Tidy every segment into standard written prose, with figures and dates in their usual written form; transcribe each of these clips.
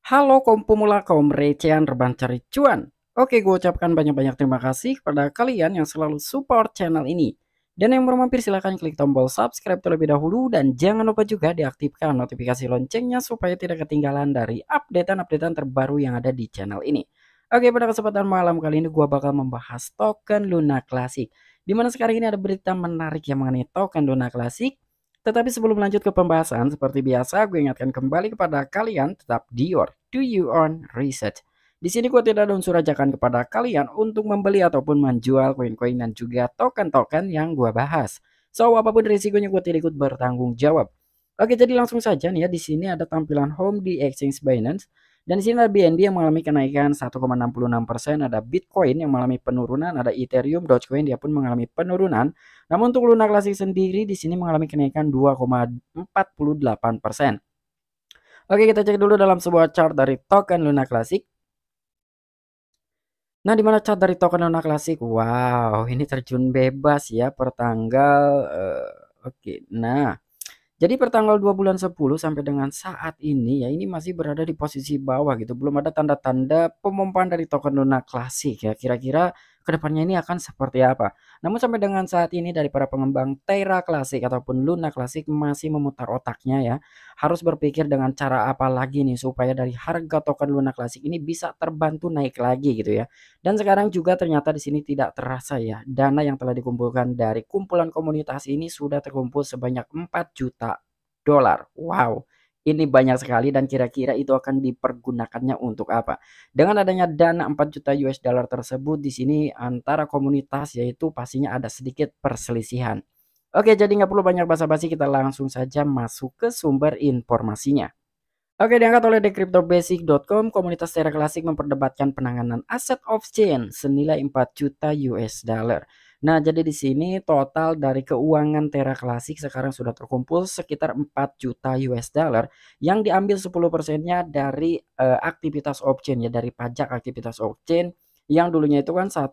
Halo kaum pemula, kaum recehan rebahan cari cuan. Oke, gue ucapkan banyak-banyak terima kasih kepada kalian yang selalu support channel ini. Dan yang belum mampir silahkan klik tombol subscribe terlebih dahulu dan jangan lupa juga diaktifkan notifikasi loncengnya supaya tidak ketinggalan dari updatean-updatean terbaru yang ada di channel ini. Oke, pada kesempatan malam kali ini gue bakal membahas token Luna Classic. Dimana sekarang ini ada berita menarik yang mengenai token Luna Classic. Tetapi sebelum lanjut ke pembahasan, seperti biasa gue ingatkan kembali kepada kalian tetap do your own research. Di sini gue tidak ada unsur ajakan kepada kalian untuk membeli ataupun menjual koin-koin dan juga token-token yang gue bahas. So, apapun risikonya gue tidak ikut bertanggung jawab. Oke, jadi langsung saja nih ya, di sini ada tampilan home di Exchange Binance. Dan di sini ada BNB yang mengalami kenaikan 1,66%, ada Bitcoin yang mengalami penurunan, ada Ethereum, Dogecoin dia pun mengalami penurunan. Namun untuk Luna Classic sendiri di sini mengalami kenaikan 2,48%. Oke, kita cek dulu dalam sebuah chart dari token Luna Classic. Nah, di mana chart dari token Luna Classic? Wow, ini terjun bebas ya per tanggal oke. Nah, jadi pertanggal 2 bulan 10 sampai dengan saat ini ya ini masih berada di posisi bawah gitu. Belum ada tanda-tanda pemompaan dari token Luna Classic ya. Kira-kira kedepannya ini akan seperti apa. Namun sampai dengan saat ini dari para pengembang Terra Classic ataupun Luna Classic masih memutar otaknya ya. Harus berpikir dengan cara apa lagi nih supaya dari harga token Luna Classic ini bisa terbantu naik lagi gitu ya. Dan sekarang juga ternyata di sini tidak terasa ya. Dana yang telah dikumpulkan dari kumpulan komunitas ini sudah terkumpul sebanyak 4 juta dolar. Wow, ini banyak sekali dan kira-kira itu akan dipergunakannya untuk apa? Dengan adanya dana 4 juta US dollar tersebut di sini antara komunitas yaitu pastinya ada sedikit perselisihan. Oke, jadi nggak perlu banyak basa-basi, kita langsung saja masuk ke sumber informasinya. Oke, diangkat oleh decryptobasic.com, komunitas Terra Classic memperdebatkan penanganan aset off-chain senilai 4 juta US dollar. Nah, jadi di sini total dari keuangan Terra Classic sekarang sudah terkumpul sekitar 4 juta US dollar yang diambil 10%-nya dari aktivitas off-chain ya, dari pajak aktivitas off-chain yang dulunya itu kan 1,2%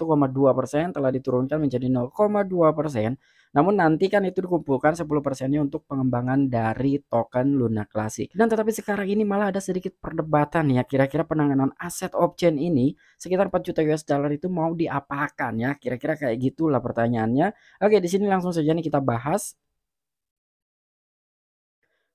telah diturunkan menjadi 0,2%. Namun nanti kan itu dikumpulkan 10%-nya untuk pengembangan dari token Luna Classic. Dan tetapi sekarang ini malah ada sedikit perdebatan ya, kira-kira penanganan aset off-chain ini sekitar 4 juta US dollar itu mau diapakan ya? Kira-kira kayak gitulah pertanyaannya. Oke, di sini langsung saja nih kita bahas.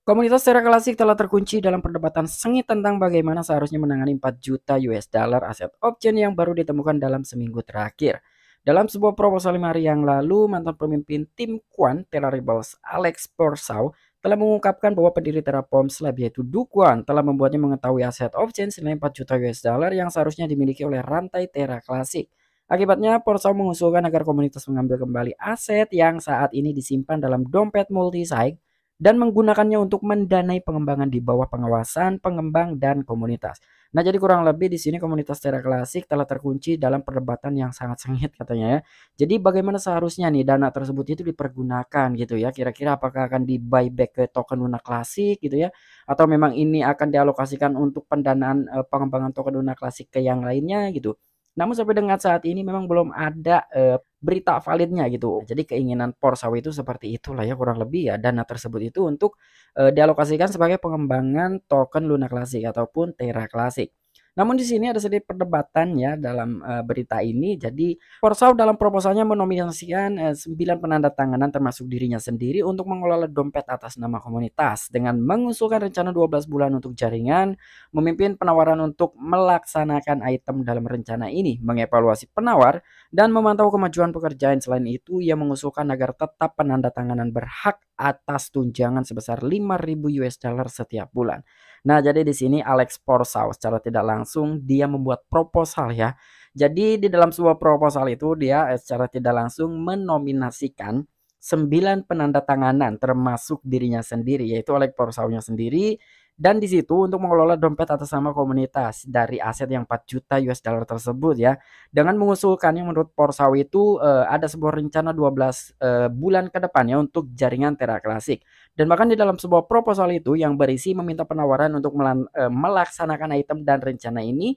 Komunitas Terra Classic telah terkunci dalam perdebatan sengit tentang bagaimana seharusnya menangani 4 juta US dollar aset option yang baru ditemukan dalam seminggu terakhir. Dalam sebuah proposal 5 hari yang lalu, mantan pemimpin tim Quant Terra Rebels Alex Porsau telah mengungkapkan bahwa pendiri Terraforms Lab yaitu Du Quan telah membuatnya mengetahui aset option senilai 4 juta US dollar yang seharusnya dimiliki oleh rantai Terra Classic. Akibatnya, Porsau mengusulkan agar komunitas mengambil kembali aset yang saat ini disimpan dalam dompet multisig dan menggunakannya untuk mendanai pengembangan di bawah pengawasan pengembang dan komunitas. Nah, jadi kurang lebih di sini komunitas Terra Classic telah terkunci dalam perdebatan yang sangat sengit katanya ya. Jadi bagaimana seharusnya nih dana tersebut itu dipergunakan gitu ya. Kira-kira apakah akan di buyback ke token Luna Classic gitu ya, atau memang ini akan dialokasikan untuk pendanaan pengembangan token Luna Classic ke yang lainnya gitu. Namun sampai dengan saat ini memang belum ada berita validnya gitu. Jadi keinginan Porsche itu seperti itulah ya kurang lebih ya, dana tersebut itu untuk dialokasikan sebagai pengembangan token Luna Classic ataupun Terra Classic. Namun di sini ada sedikit perdebatan ya dalam berita ini. Jadi Porsche dalam proposalnya menominasikan 9 penandatanganan termasuk dirinya sendiri untuk mengelola dompet atas nama komunitas dengan mengusulkan rencana 12 bulan untuk jaringan, memimpin penawaran untuk melaksanakan item dalam rencana ini, mengevaluasi penawar dan memantau kemajuan pekerjaan. Selain itu, ia mengusulkan agar tetap penandatanganan berhak atas tunjangan sebesar 5.000 US dollar setiap bulan. Nah, jadi di sini Alex Porsau secara tidak langsung dia membuat proposal ya. Jadi di dalam sebuah proposal itu dia secara tidak langsung menominasikan 9 penandatanganan termasuk dirinya sendiri yaitu Alex Porsau-nya sendiri dan di situ untuk mengelola dompet atas nama komunitas dari aset yang 4 juta US dollar tersebut ya. Dengan mengusulkan yang menurut Porsau itu ada sebuah rencana 12 bulan ke depannya untuk jaringan Terra Classic. Dan bahkan di dalam sebuah proposal itu yang berisi meminta penawaran untuk melaksanakan item dan rencana ini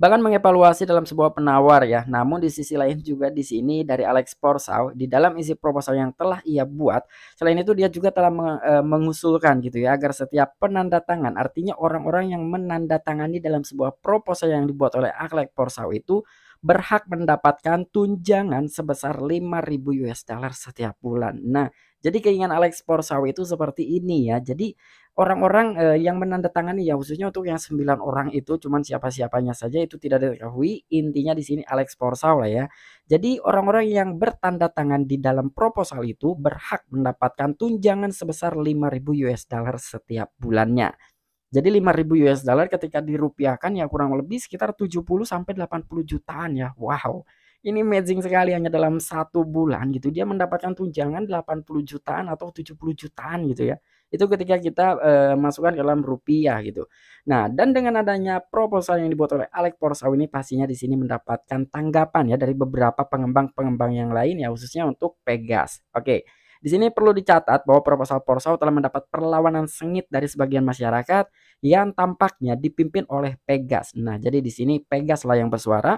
bahkan mengevaluasi dalam sebuah penawar ya. Namun di sisi lain juga di sini dari Alex Porsau di dalam isi proposal yang telah ia buat, selain itu dia juga telah mengusulkan gitu ya agar setiap penandatangan, artinya orang-orang yang menandatangani dalam sebuah proposal yang dibuat oleh Alex Porsau itu berhak mendapatkan tunjangan sebesar 5.000 US dollar setiap bulan. Nah, jadi keinginan Alex Porsau itu seperti ini ya. Jadi orang-orang, yang menandatangani ya khususnya untuk yang 9 orang itu cuman siapa-siapanya saja itu tidak diketahui, intinya di sini Alex Porsau lah ya. Jadi orang-orang yang bertanda tangan di dalam proposal itu berhak mendapatkan tunjangan sebesar 5.000 US dollar setiap bulannya. Jadi 5.000 US dollar ketika dirupiahkan ya kurang lebih sekitar 70 sampai 80 jutaan ya. Wow. Ini amazing sekali hanya dalam 1 bulan gitu dia mendapatkan tunjangan 80 jutaan atau 70 jutaan gitu ya. Itu ketika kita masukkan ke dalam rupiah gitu. Nah, dan dengan adanya proposal yang dibuat oleh Alex Porsau ini pastinya di sini mendapatkan tanggapan ya dari beberapa pengembang-pengembang yang lain ya khususnya untuk Pegas. Oke. Di sini perlu dicatat bahwa proposal Porsau telah mendapat perlawanan sengit dari sebagian masyarakat yang tampaknya dipimpin oleh Pegas. Nah, jadi di sini Pegas lah yang bersuara.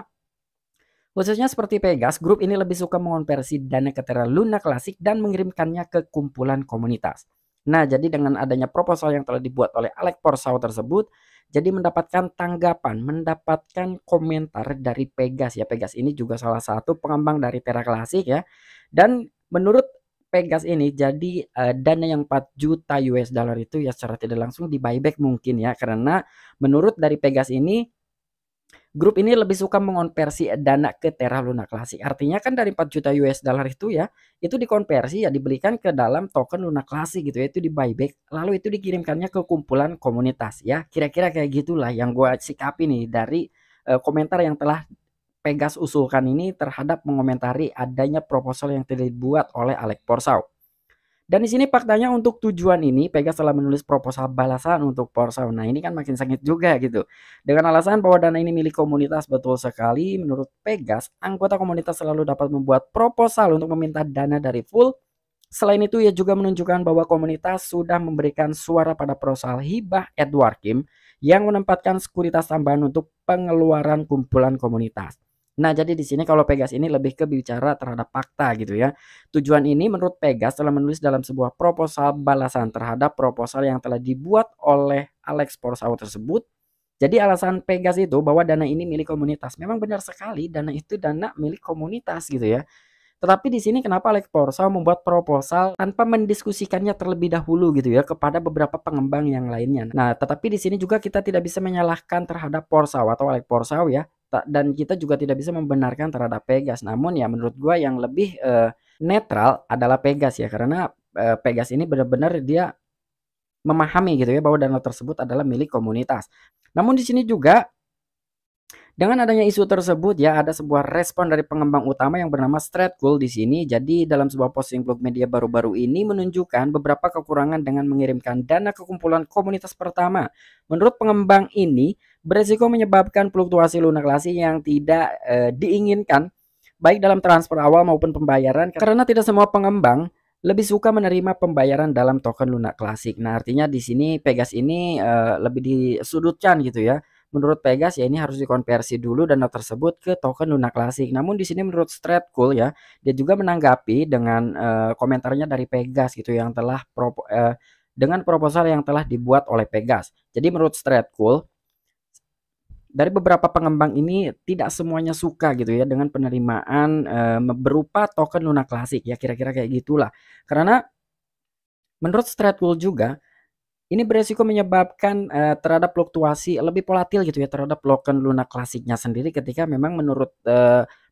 Khususnya seperti Pegas, grup ini lebih suka mengonversi dana ke Terra Luna Classic dan mengirimkannya ke kumpulan komunitas. Nah, jadi dengan adanya proposal yang telah dibuat oleh Alex Porsau tersebut, jadi mendapatkan tanggapan, mendapatkan komentar dari Pegas ya. Pegas ini juga salah satu pengembang dari Terra Classic ya. Dan menurut Pegas ini jadi dana yang 4 juta US dollar itu ya secara tidak langsung di buyback mungkin ya karena menurut dari Pegas ini grup ini lebih suka mengonversi dana ke Terra Luna Classic. Artinya kan dari 4 juta US dollar itu ya, itu dikonversi ya dibelikan ke dalam token Luna Classic gitu ya, itu di buyback, lalu itu dikirimkannya ke kumpulan komunitas ya. Kira-kira kayak gitulah yang gua sikapi nih dari komentar yang telah Pegas usulkan ini terhadap mengomentari adanya proposal yang telah dibuat oleh Alex Porsau. Dan di sini faktanya untuk tujuan ini Pegas telah menulis proposal balasan untuk Porsau. Nah, ini kan makin sengit juga gitu. Dengan alasan bahwa dana ini milik komunitas, betul sekali menurut Pegas, anggota komunitas selalu dapat membuat proposal untuk meminta dana dari full. Selain itu, ia juga menunjukkan bahwa komunitas sudah memberikan suara pada proposal hibah Edward Kim yang menempatkan sekuritas tambahan untuk pengeluaran kumpulan komunitas. Nah, jadi di sini kalau Pegas ini lebih ke bicara terhadap fakta gitu ya. Tujuan ini menurut Pegas telah menulis dalam sebuah proposal balasan terhadap proposal yang telah dibuat oleh Alex Porsau tersebut. Jadi alasan Pegas itu bahwa dana ini milik komunitas. Memang benar sekali dana itu dana milik komunitas gitu ya. Tetapi di sini kenapa Alex Porsau membuat proposal tanpa mendiskusikannya terlebih dahulu gitu ya kepada beberapa pengembang yang lainnya. Nah, tetapi di sini juga kita tidak bisa menyalahkan terhadap Porsau atau Alex Porsau ya. Dan kita juga tidak bisa membenarkan terhadap Pegas. Namun ya menurut gua yang lebih netral adalah Pegas ya karena Pegas ini benar-benar dia memahami gitu ya bahwa dana tersebut adalah milik komunitas. Namun di sini juga dengan adanya isu tersebut ya ada sebuah respon dari pengembang utama yang bernama Stratcool di sini. Jadi dalam sebuah posting blog media baru-baru ini menunjukkan beberapa kekurangan dengan mengirimkan dana ke kumpulan komunitas pertama. Menurut pengembang ini beresiko menyebabkan fluktuasi lunakasi yang tidak diinginkan baik dalam transfer awal maupun pembayaran karena tidak semua pengembang lebih suka menerima pembayaran dalam token Luna Classic. Nah, artinya di sini Pegas ini lebih disudutkan gitu ya. Menurut Pegas ya ini harus dikonversi dulu dana tersebut ke token Luna Classic. Namun di sini menurut Stratcool ya, dia juga menanggapi dengan komentarnya dari Pegas gitu yang telah dengan proposal yang telah dibuat oleh Pegas. Jadi menurut Stratcool dari beberapa pengembang ini tidak semuanya suka gitu ya dengan penerimaan berupa token Luna Classic ya kira-kira kayak gitulah. Karena menurut Stratcool juga ini beresiko menyebabkan terhadap fluktuasi lebih volatil gitu ya terhadap token Luna Classic-nya sendiri ketika memang menurut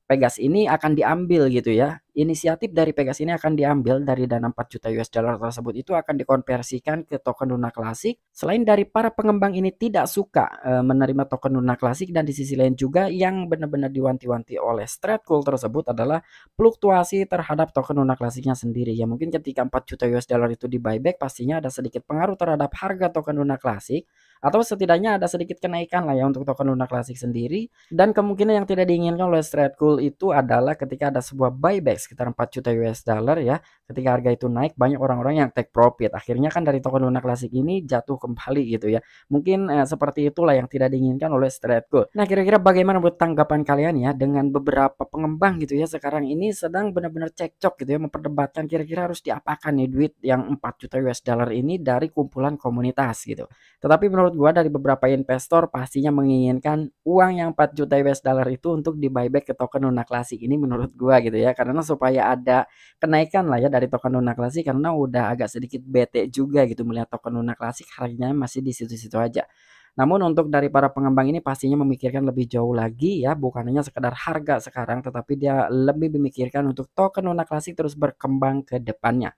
Pegas ini akan diambil gitu ya. Inisiatif dari Pegas ini akan diambil dari dana 4 juta US dollar tersebut itu akan dikonversikan ke token Luna Classic. Selain dari para pengembang ini tidak suka menerima token Luna Classic dan di sisi lain juga yang benar-benar diwanti-wanti oleh Stratcool tersebut adalah fluktuasi terhadap token Luna Classic-nya sendiri. Ya mungkin ketika 4 juta US dollar itu di buyback pastinya ada sedikit pengaruh terhadap harga token Luna Classic. atau setidaknya ada sedikit kenaikan lah ya untuk token Luna Classic sendiri. Dan kemungkinan yang tidak diinginkan oleh Strategic itu adalah ketika ada sebuah buyback sekitar 4 juta US dollar ya, ketika harga itu naik banyak orang-orang yang take profit, akhirnya kan dari token Luna Classic ini jatuh kembali gitu ya. Mungkin seperti itulah yang tidak diinginkan oleh Strategic. Nah, kira-kira bagaimana menurut tanggapan kalian ya dengan beberapa pengembang gitu ya sekarang ini sedang benar-benar cekcok gitu ya, memperdebatkan kira-kira harus diapakan nih duit yang 4 juta US dollar ini dari kumpulan komunitas gitu. Tetapi menurut gua dari beberapa investor pastinya menginginkan uang yang 4 juta US dollar itu untuk di buyback ke token Luna Classic ini menurut gua gitu ya. Karena supaya ada kenaikan lah ya dari token Luna Classic, karena udah agak sedikit bete juga gitu melihat token Luna Classic harganya masih di situ-situ aja. Namun untuk dari para pengembang ini pastinya memikirkan lebih jauh lagi ya, bukan hanya sekedar harga sekarang, tetapi dia lebih memikirkan untuk token Luna Classic terus berkembang ke depannya.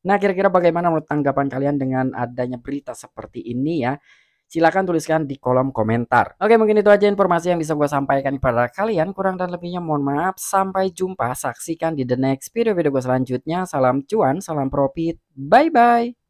Nah, kira-kira bagaimana menurut tanggapan kalian dengan adanya berita seperti ini ya? Silahkan tuliskan di kolom komentar. Oke, mungkin itu aja informasi yang bisa gue sampaikan kepada kalian. Kurang dan lebihnya mohon maaf. Sampai jumpa. Saksikan di the next video-video gue selanjutnya. Salam cuan, salam profit. Bye-bye.